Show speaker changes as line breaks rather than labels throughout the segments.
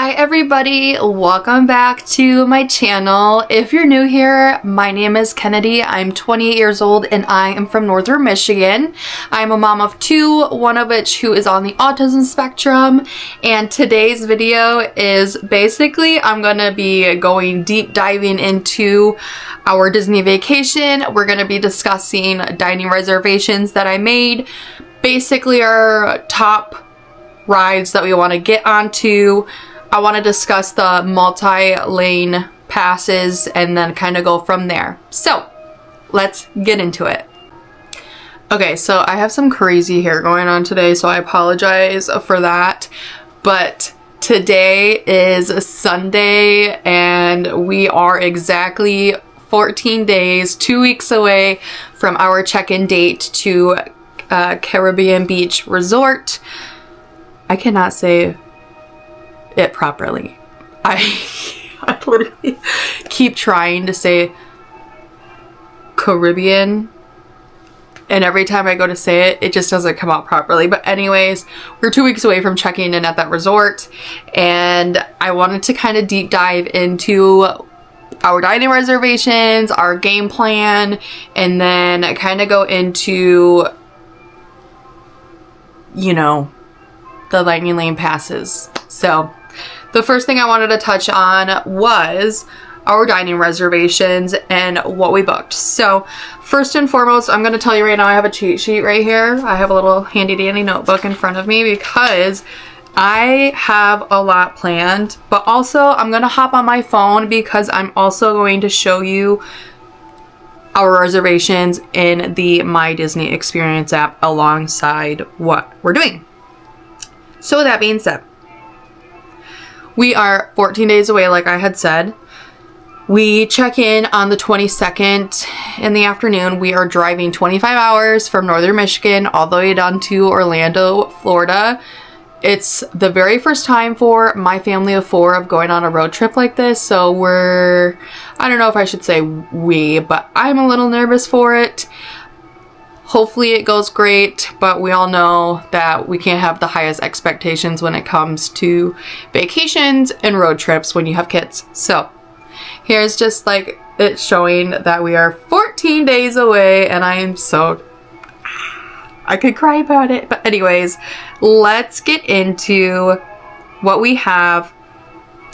Hi everybody, welcome back to my channel. If you're new here, my name is Kennedy. I'm 28 years old and I am from Northern Michigan. I'm a mom of two, one of which who is on the autism spectrum. And today's video is basically I'm gonna be going deep diving into our Disney vacation. We're gonna be discussing dining reservations that I made, basically our top rides that we want to get onto. I want to discuss the multi-lane passes and then kind of go from there. So let's get into it. Okay, so I have some crazy hair going on today, so I apologize for that. But today is Sunday and we are exactly 14 days, 2 weeks away from our check-in date to Caribbean Beach Resort. I cannot say it properly. I literally keep trying to say Caribbean, and every time I go to say it, it just doesn't come out properly. But anyways, we're 2 weeks away from checking in at that resort, and I wanted to kind of deep dive into our dining reservations, our game plan, and then kind of go into, you know, the lightning lane passes. So the first thing I wanted to touch on was our dining reservations and what we booked. So first and foremost, I'm going to tell you right now, I have a cheat sheet right here. I have a little handy dandy notebook in front of me because I have a lot planned, but also I'm going to hop on my phone because I'm also going to show you our reservations in the My Disney Experience app alongside what we're doing. So with that being said, we are 14 days away, like I had said. We check in on the 22nd in the afternoon. We are driving 25 hours from Northern Michigan all the way down to Orlando, Florida. It's the very first time for my family of four of going on a road trip like this. So I don't know if I should say we, but I'm a little nervous for it. Hopefully it goes great, but we all know that we can't have the highest expectations when it comes to vacations and road trips when you have kids. So here's just like it showing that we are 14 days away, and I am I could cry about it. But anyways, let's get into what we have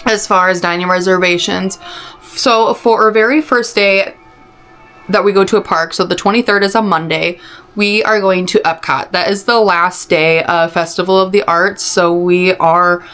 as far as dining reservations. So for our very first day that we go to a park, so the 23rd is a Monday, we are going to Epcot. That is the last day of Festival of the Arts, so we are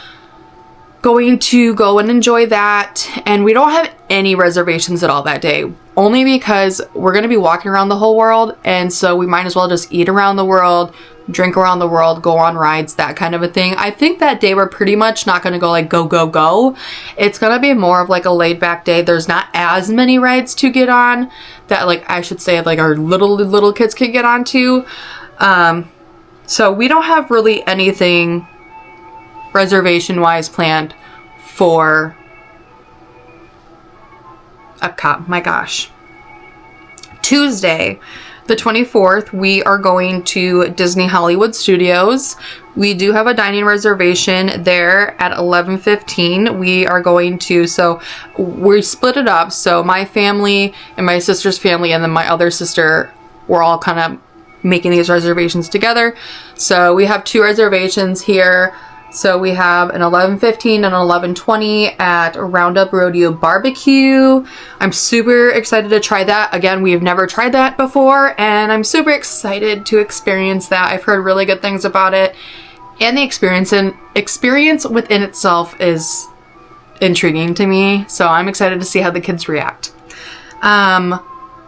going to go and enjoy that. And we don't have any reservations at all that day, only because we're going to be walking around the whole world, and so we might as well just eat around the world, drink around the world, go on rides, that kind of a thing. I think that day we're pretty much not going to go like go. It's going to be more of like a laid back day. There's not as many rides to get on that, like, I should say, like our little kids can get onto. So we don't have really anything reservation wise planned for Epcot. My gosh. Tuesday, the 24th, we are going to Disney Hollywood Studios. We do have a dining reservation there at 11:15. We are going to, so we split it up. So my family and my sister's family and then my other sister, we're all kind of making these reservations together. So we have two reservations here. So we have an 11:15 and an 11:20 at Roundup Rodeo Barbecue. I'm super excited to try that. Again, we've never tried that before, and I'm super excited to experience that. I've heard really good things about it, and the experience within itself is intriguing to me. So I'm excited to see how the kids react.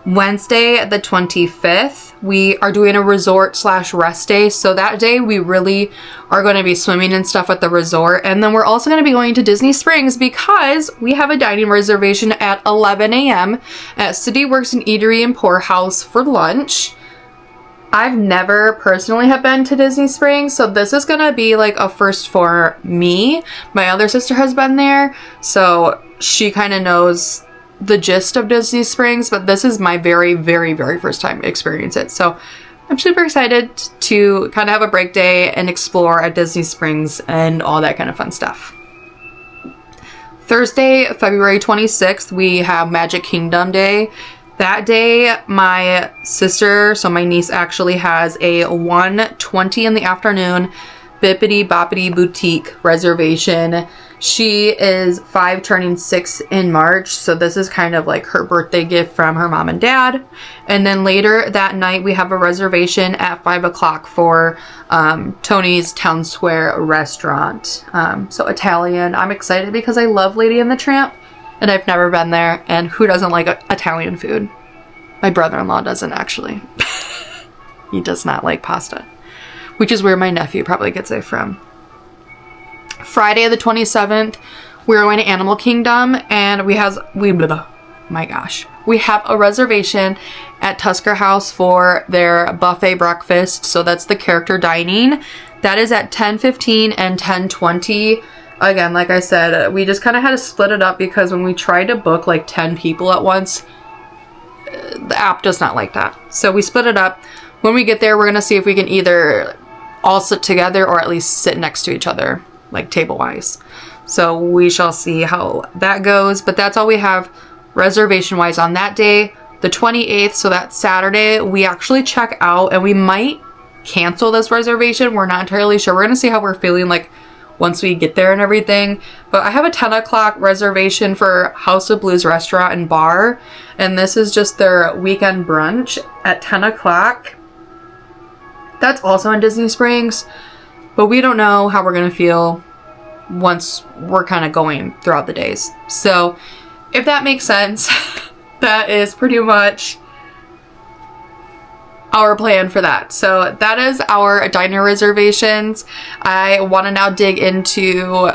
Wednesday, the 25th, we are doing a resort/rest day. So that day we really are going to be swimming and stuff at the resort. And then we're also going to be going to Disney Springs because we have a dining reservation at 11 a.m. at City Works and Eatery and Pour House for lunch. I've never personally have been to Disney Springs, so this is going to be like a first for me. My other sister has been there, so she kind of knows the gist of Disney Springs, but this is my very first time experience it. So I'm super excited to kind of have a break day and explore at Disney Springs and all that kind of fun stuff. Thursday, February 26th, we have Magic Kingdom Day. That day, my sister, so my niece, actually has a 1:20 in the afternoon Bippity Boppity Boutique reservation. She is 5 turning 6 in March, so this is kind of like her birthday gift from her mom and dad. And then later that night, we have a reservation at 5 o'clock for Tony's Town Square restaurant. So Italian. I'm excited because I love Lady and the Tramp, and I've never been there, and who doesn't like Italian food? My brother-in-law doesn't, actually. He does not like pasta, which is where my nephew probably gets it from. Friday the 27th, we're going to Animal Kingdom, and we have a reservation at Tusker House for their buffet breakfast. So that's the character dining. That is at 10:15 and 10:20. Again, like I said, we just kind of had to split it up because when we tried to book like 10 people at once, the app does not like that. So we split it up. When we get there, we're going to see if we can either all sit together or at least sit next to each other, like table-wise. So we shall see how that goes. But that's all we have reservation-wise on that day. The 28th, so that's Saturday, we actually check out, and we might cancel this reservation. We're not entirely sure. We're going to see how we're feeling like once we get there and everything. But I have a 10 o'clock reservation for House of Blues restaurant and bar. And this is just their weekend brunch at 10 o'clock. That's also in Disney Springs. But we don't know how we're going to feel once we're kind of going throughout the days. So if that makes sense, that is pretty much our plan for that. So that is our diner reservations. I want to now dig into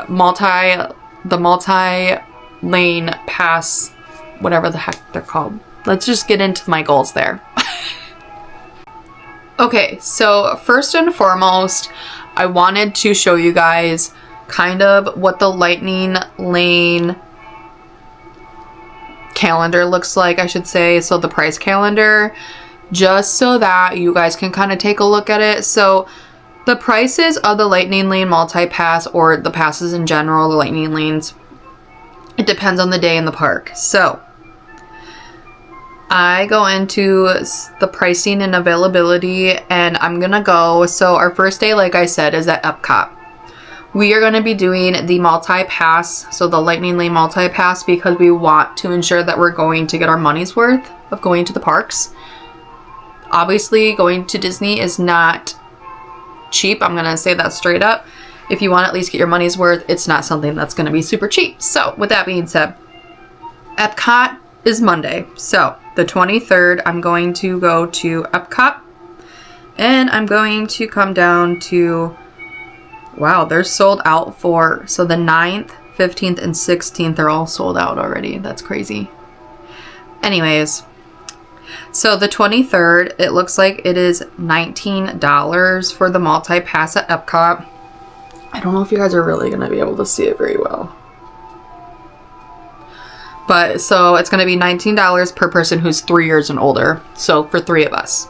the multi-lane pass, whatever the heck they're called. Let's just get into my goals there. Okay, so first and foremost, I wanted to show you guys kind of what the Lightning Lane calendar looks like, I should say. So the price calendar, just so that you guys can kind of take a look at it. So the prices of the Lightning Lane multi-pass, or the passes in general, the Lightning Lanes, it depends on the day in the park. So I go into the pricing and availability, and I'm gonna go. So our first day, like I said, is at Epcot. We are going to be doing the multi-pass, so the Lightning Lane multi-pass, because we want to ensure that we're going to get our money's worth of going to the parks. Obviously, going to Disney is not cheap. I'm going to say that straight up. If you want to at least get your money's worth, it's not something that's going to be super cheap. So with that being said, Epcot is Monday. So the 23rd, I'm going to go to Epcot, and I'm going to come down to, wow, they're sold out for, so the 9th, 15th, and 16th are all sold out already. That's crazy. Anyways, so the 23rd, it looks like it is $19 for the multi-pass at Epcot. I don't know if you guys are really going to be able to see it very well. But so it's going to be $19 per person who's 3 years and older. So for 3 of us.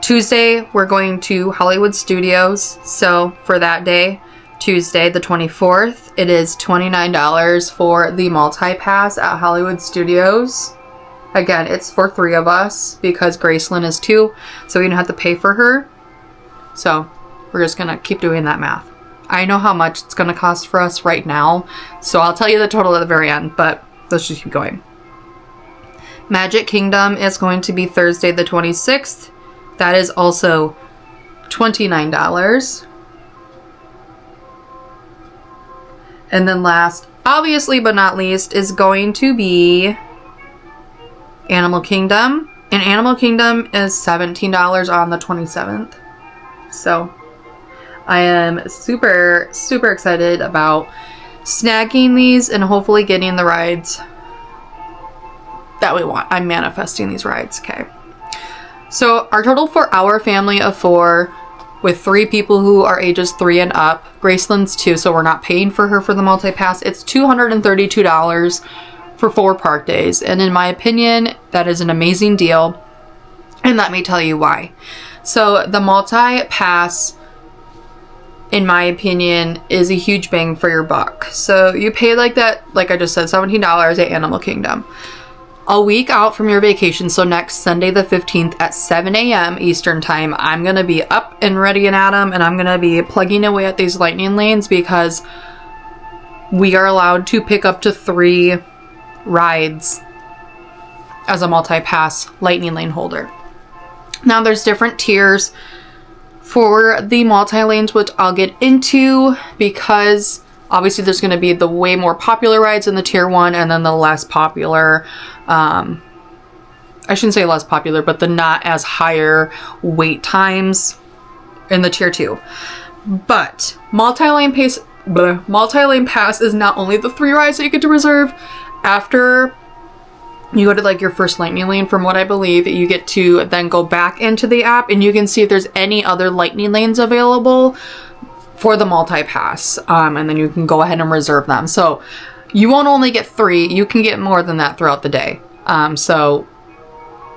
Tuesday, we're going to Hollywood Studios. So for that day, Tuesday the 24th, it is $29 for the multi-pass at Hollywood Studios. Again, it's for 3 of us because Gracelyn is 2, so we don't have to pay for her. So we're just going to keep doing that math. I know how much it's going to cost for us right now, so I'll tell you the total at the very end, but let's just keep going. Magic Kingdom is going to be Thursday the 26th. That is also $29. And then last, obviously but not least, is going to be Animal Kingdom. And Animal Kingdom is $17 on the 27th. So I am super, super excited about snagging these and hopefully getting the rides that we want. I'm manifesting these rides, okay? So our total for our family of 4, with 3 people who are ages 3 and up, Gracelyn's 2, so we're not paying for her for the multi-pass, it's $232 for 4 park days. And in my opinion, that is an amazing deal. And let me tell you why. So the multi-pass in my opinion, is a huge bang for your buck. So you pay like that, like I just said, $17 at Animal Kingdom. A week out from your vacation, so next Sunday the 15th at 7 a.m. Eastern time, I'm going to be up and ready and at 'em, and I'm going to be plugging away at these lightning lanes because we are allowed to pick up to 3 rides as a multi-pass lightning lane holder. Now there's different tiers for the multi-lanes, which I'll get into because obviously there's going to be the way more popular rides in the tier 1 and then the less popular, I shouldn't say less popular, but the not as higher wait times in the tier 2. But multi-lane pass is not only the 3 rides that you get to reserve. After you go to like your first lightning lane, from what I believe, you get to then go back into the app and you can see if there's any other lightning lanes available for the multi-pass, and then you can go ahead and reserve them. So you won't only get 3, you can get more than that throughout the day. So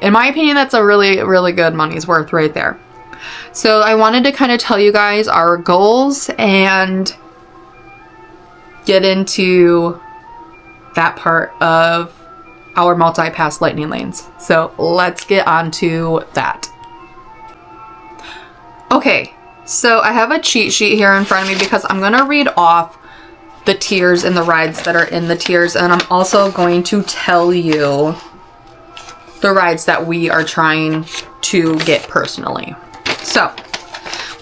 in my opinion, that's a really, really good money's worth right there. So I wanted to kind of tell you guys our goals and get into that part of our multi-pass lightning lanes. So let's get on to that. Okay, so I have a cheat sheet here in front of me because I'm going to read off the tiers and the rides that are in the tiers, and I'm also going to tell you the rides that we are trying to get personally. So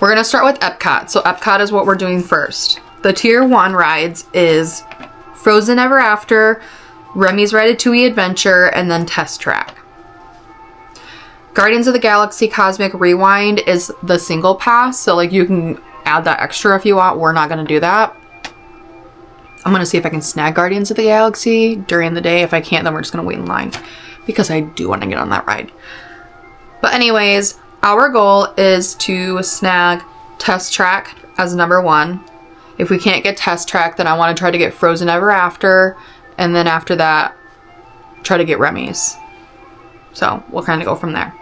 we're going to start with Epcot. So Epcot is what we're doing first. The tier 1 rides is Frozen Ever After, Remy's Ratatouille Adventure, and then Test Track. Guardians of the Galaxy Cosmic Rewind is the single pass, so like you can add that extra if you want. We're not going to do that. I'm going to see if I can snag Guardians of the Galaxy during the day. If I can't, then we're just going to wait in line because I do want to get on that ride. But anyways, our goal is to snag Test Track as number 1. If we can't get Test Track, then I want to try to get Frozen Ever After, and then after that, try to get Remy's. So we'll kind of go from there.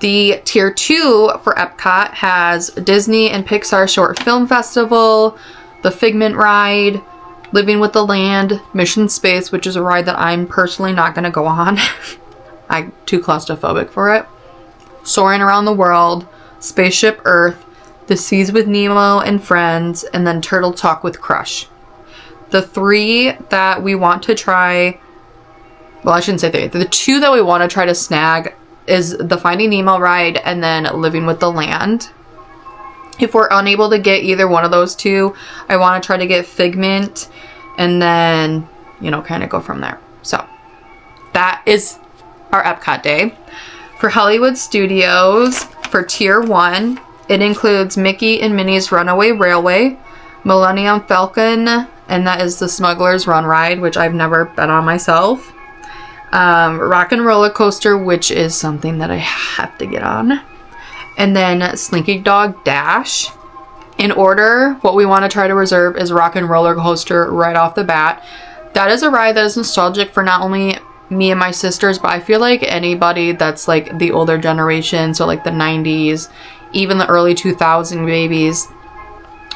The tier 2 for Epcot has Disney and Pixar Short Film Festival, the Figment Ride, Living with the Land, Mission Space, which is a ride that I'm personally not going to go on. I'm too claustrophobic for it. Soaring Around the World, Spaceship Earth, The Seas with Nemo and Friends, and then Turtle Talk with Crush. The 3 that we want to try, well, I shouldn't say 3. The 2 that we want to try to snag is the Finding Nemo ride and then Living with the Land. If we're unable to get either one of those 2, I want to try to get Figment and then, you know, kind of go from there. So that is our Epcot day. For Hollywood Studios, for tier 1, it includes Mickey and Minnie's Runaway Railway, Millennium Falcon, and that is the Smuggler's Run ride, which I've never been on myself. Rock and Roller Coaster, which is something that I have to get on. And then Slinky Dog Dash. In order, what we want to try to reserve is Rock and Roller Coaster right off the bat. That is a ride that is nostalgic for not only me and my sisters, but I feel like anybody that's like the older generation, so like the 90s, even the early 2000 babies.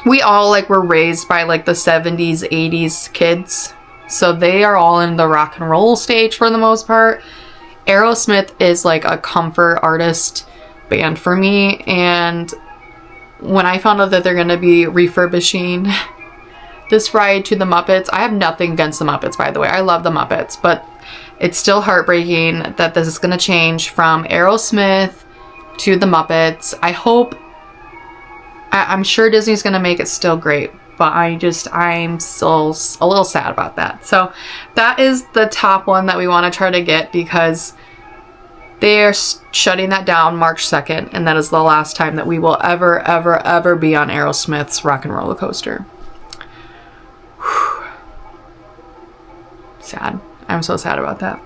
We all like were raised by like the 70s, 80s kids. So they are all in the rock and roll stage for the most part. Aerosmith is like a comfort artist band for me. And when I found out that they're going to be refurbishing this ride to the Muppets, I have nothing against the Muppets, by the way. I love the Muppets, but it's still heartbreaking that this is going to change from Aerosmith to the Muppets. I'm sure Disney's going to make it still great, but I'm still a little sad about that. So that is the top one that we want to try to get because they're shutting that down March 2nd, and that is the last time that we will ever be on Aerosmith's Rock and Roller Coaster. Whew. Sad. I'm so sad about that.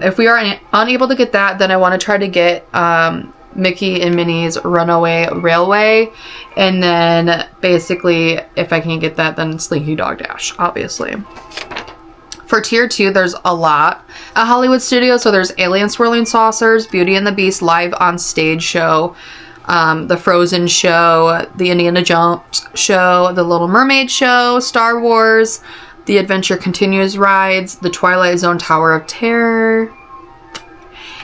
If we are unable to get that, then I want to try to get Mickey and Minnie's Runaway Railway, and then basically if I can't get that, then Slinky Dog Dash, obviously. For tier 2, there's a lot at Hollywood Studios. So there's Alien Swirling Saucers, Beauty and the Beast live on stage show, the Frozen show, the Indiana Jones show, the Little Mermaid show, Star Wars, the Adventure Continues rides, the Twilight Zone Tower of Terror,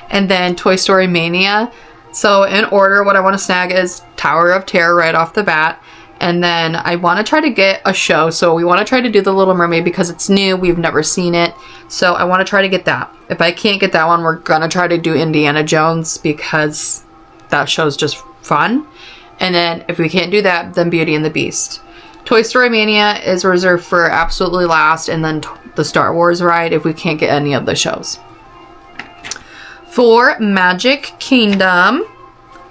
and then Toy Story Mania. So in order, what I want to snag is Tower of Terror right off the bat. And then I want to try to get a show. So we want to try to do the Little Mermaid because it's new. We've never seen it. So I want to try to get that. If I can't get that one, we're going to try to do Indiana Jones because that show's just fun. And then if we can't do that, then Beauty and the Beast. Toy Story Mania is reserved for absolutely last. And then the Star Wars ride if we can't get any of the shows. For Magic Kingdom,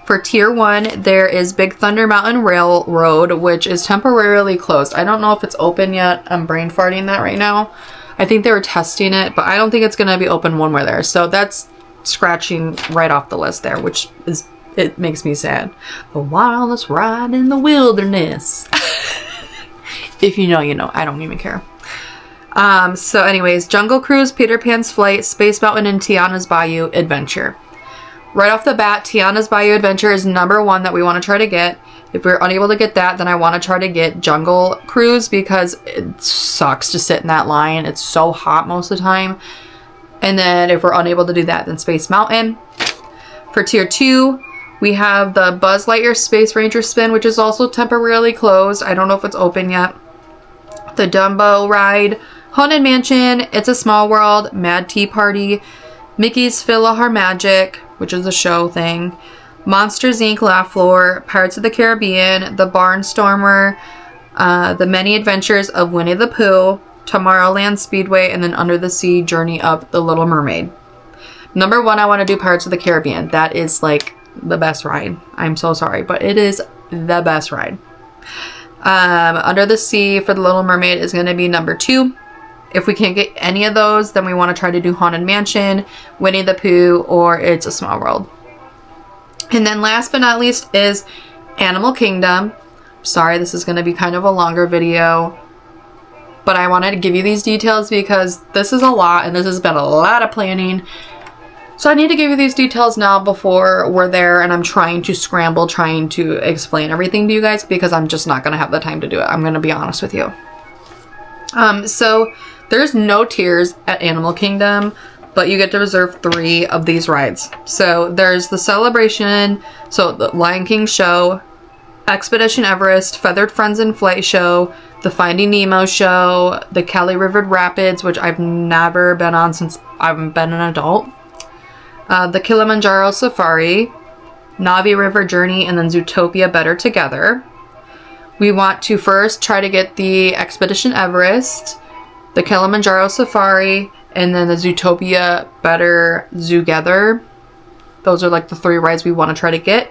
for Tier 1, there is Big Thunder Mountain Railroad, which is temporarily closed. I don't know if it's open yet. I'm brain farting that right now. I think they were testing it, but I don't think it's going to be open when we're there. So that's scratching right off the list there, which is, it makes me sad. The wildest ride in the wilderness. If you know, you know. I don't even care. So anyways, Jungle Cruise, Peter Pan's Flight, Space Mountain, and Tiana's Bayou Adventure. Right off the bat, Tiana's Bayou Adventure is number 1 that we want to try to get. If we're unable to get that, then I want to try to get Jungle Cruise because it sucks to sit in that line. It's so hot most of the time. And then if we're unable to do that, then Space Mountain. For Tier 2, we have the Buzz Lightyear Space Ranger Spin, which is also temporarily closed. I don't know if it's open yet. The Dumbo Ride, Haunted Mansion, It's a Small World, Mad Tea Party, Mickey's PhilharMagic, which is a show thing, Monsters Inc. Laugh Floor, Pirates of the Caribbean, The Barnstormer, The Many Adventures of Winnie the Pooh, Tomorrowland Speedway, and then Under the Sea Journey of the Little Mermaid. Number 1, I want to do Pirates of the Caribbean. That is like the best ride. I'm so sorry, but it is the best ride. Under the Sea for the Little Mermaid is going to be number 2. If we can't get any of those, then we want to try to do Haunted Mansion, Winnie the Pooh, or It's a Small World. And then last but not least is Animal Kingdom. Sorry, this is going to be kind of a longer video, but I wanted to give you these details because this is a lot and this has been a lot of planning. So I need to give you these details now before we're there, and I'm trying to scramble, trying to explain everything to you guys because I'm just not going to have the time to do it. I'm going to be honest with you. So there's no tiers at Animal Kingdom, but you get to reserve 3 of these rides. So there's the Celebration, so the Lion King show, Expedition Everest, Feathered Friends in Flight show, the Finding Nemo show, the Cali River Rapids, which I've never been on since I've been an adult, the Kilimanjaro Safari, Navi River Journey, and then Zootopia Better Together. We want to first try to get the Expedition Everest, the Kilimanjaro Safari, and then the Zootopia Better Zoogether. Those are like the 3 rides we want to try to get.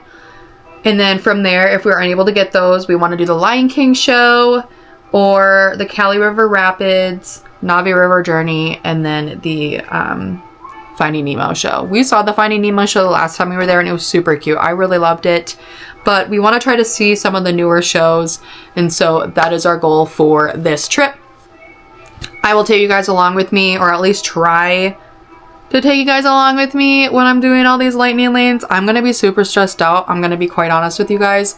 And then from there, if we're unable to get those, we want to do the Lion King show, or the Cali River Rapids, Navi River Journey, and then the Finding Nemo show. We saw the Finding Nemo show the last time we were there and it was super cute. I really loved it. But we want to try to see some of the newer shows, and so that is our goal for this trip. I will take you guys along with me, or at least try to take you guys along with me when I'm doing all these lightning lanes. I'm going to be super stressed out. I'm going to be quite honest with you guys.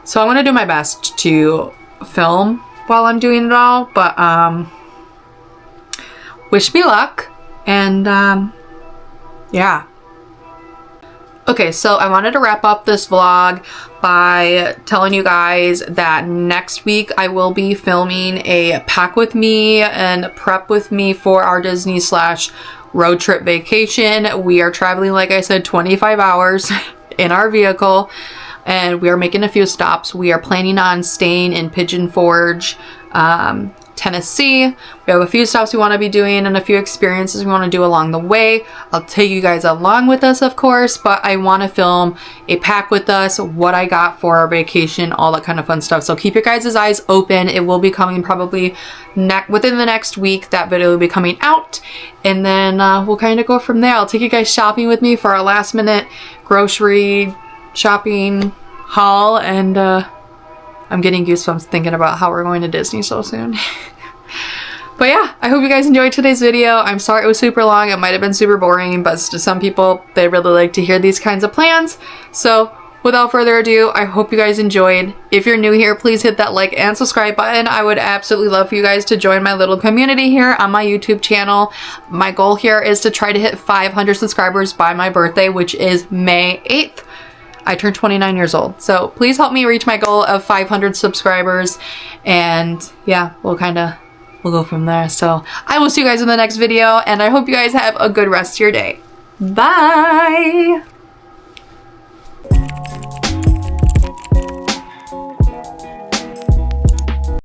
So I'm going to do my best to film while I'm doing it all, but wish me luck, and yeah. Okay, so I wanted to wrap up this vlog by telling you guys that next week I will be filming a pack with me and prep with me for our Disney / road trip vacation. We are traveling, like I said, 25 hours in our vehicle, and we are making a few stops. We are planning on staying in Pigeon Forge, Tennessee. We have a few stops we want to be doing and a few experiences we want to do along the way. I'll take you guys along with us, of course, but I want to film a pack with us, what I got for our vacation, all that kind of fun stuff. So keep your guys' eyes open. It will be coming probably within the next week. That video will be coming out, and then we'll kind of go from there. I'll take you guys shopping with me for our last minute grocery shopping haul, and I'm getting goosebumps thinking about how we're going to Disney so soon. But yeah, I hope you guys enjoyed today's video. I'm sorry it was super long. It might have been super boring, but to some people, they really like to hear these kinds of plans. So without further ado, I hope you guys enjoyed. If you're new here, please hit that like and subscribe button. I would absolutely love for you guys to join my little community here on my YouTube channel. My goal here is to try to hit 500 subscribers by my birthday, which is May 8th. I turned 29 years old. So please help me reach my goal of 500 subscribers. And yeah, we'll go from there. So I will see you guys in the next video, and I hope you guys have a good rest of your day. Bye!